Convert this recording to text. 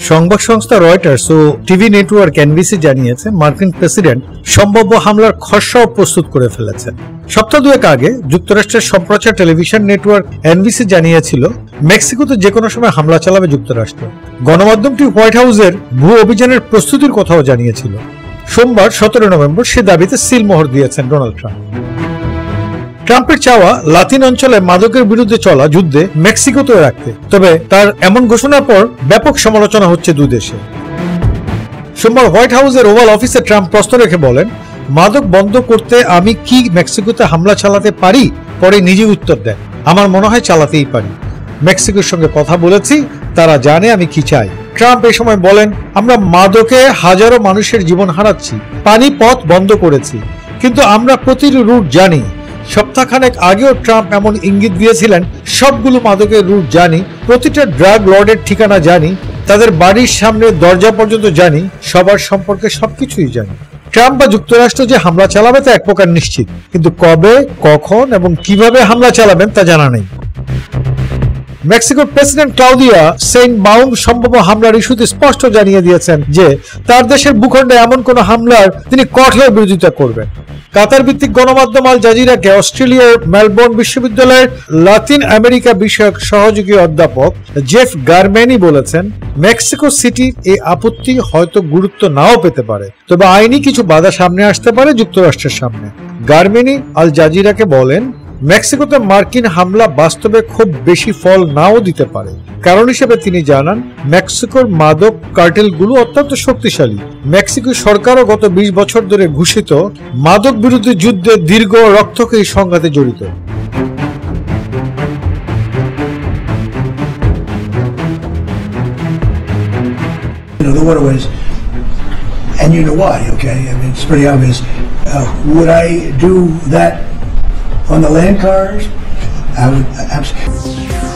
সংবাদ সংস্থা রয়টার্স ও TV network NBC জানিয়েছে মার্কিন প্রেসিডেন্ট সম্ভাব্য হামলার খসড়াও প্রস্তুত করে ফেলেছেন। সপ্তাহ দুয়েক আগে যুক্তরাষ্ট্রের সম্প্রচার টেলিভিশন নেটওয়ার্ক এনবিসি জানিয়েছিল মেক্সিকোতে যে কোনো সময় হামলা চালাবে যুক্তরাষ্ট্র। গণমাধ্যমটি হোয়াইট হাউসের ভূ অভিযানের প্রস্তুতির কথাও জানিয়েছিল। সোমবার 17 নভেম্বর সে দাবিতে সিলমোহর দিয়েছেন ডোনাল্ড ট্রাম্প। ট্রাম্পের চাওয়া লাতিন অঞ্চলে মাদকের বিরুদ্ধে চলা যুদ্ধে মেক্সিকোতেও রাখতে, তবে তার এমন ঘোষণার পর ব্যাপক সমালোচনা হচ্ছে দুই দেশে। সোমবার হোয়াইট হাউসের ওভাল অফিসে ট্রাম্প প্রশ্ন রেখে বলেন, মাদক বন্ধ করতে আমি কি মেক্সিকোতে হামলা চালাতে পারি? পরে নিজে উত্তর দেন, আমার মনে হয় চালাতেই পারি। মেক্সিকোর সঙ্গে কথা বলেছি, তারা জানে আমি কি চাই। ট্রাম্প এই সময় বলেন, আমরা মাদকে হাজারো মানুষের জীবন হারাচ্ছি, পানি পথ বন্ধ করেছি, কিন্তু আমরা প্রতিটি রুট জানি। সপ্তাহখানেক আগেও ট্রাম্প এমন ইঙ্গিত দিয়েছিলেন, সবগুলো মাদকের রুট জানি, প্রতিটা ড্রাগ লর্ডের ঠিকানা জানি, তাদের বাড়ির সামনে দরজা পর্যন্ত জানি, সবার সম্পর্কে সবকিছুই জানি। ট্রাম্প বা যুক্তরাষ্ট্র যে হামলা চালাবে তা এক প্রকার নিশ্চিত, কিন্তু কবে, কখন এবং কিভাবে হামলা চালাবেন তা জানা নেই। মেক্সিকোর প্রেসিডেন্ট ক্লাউদিয়া সেইনবাউম সম্ভাব্য হামলার ইস্যুতে স্পষ্ট জানিয়ে দিয়েছেন যে তার দেশের ভূখণ্ডে এমন কোন হামলার তিনি কঠোর বিরোধিতা করবেন। কাতার ভিত্তিক গণমাধ্যম আল জাজিরাকে অস্ট্রেলিয়ার মেলবোর্ন বিশ্ববিদ্যালয়ের লাতিন আমেরিকা বিষয়ক সহযোগী অধ্যাপক জেফ গারমেনি বলেছেন, মেক্সিকো সিটির এই আপত্তি হয়তো গুরুত্ব নাও পেতে পারে, তবে আইনি কিছু বাধা সামনে আসতে পারে যুক্তরাষ্ট্রের সামনে। গারমেনি আল জাজিরাকে বলেন, মেক্সিকোতে মার্কিন হামলা বাস্তবে খুব বেশি ফল নাও দিতে পারে। কারণ হিসেবে তিনি জানান, মেক্সিকোর মাদক কার্টেলগুলো অত্যন্ত শক্তিশালী। মেক্সিকো সরকারও গত 20 বছর ধরে ঘোষিত মাদক বিরোধী যুদ্ধে দীর্ঘ রক্তক্ষয়ী সংঘাতে জড়িত। And you know why, okay? I mean, it's pretty obvious. Would I do that on the land cars? I would absolutely.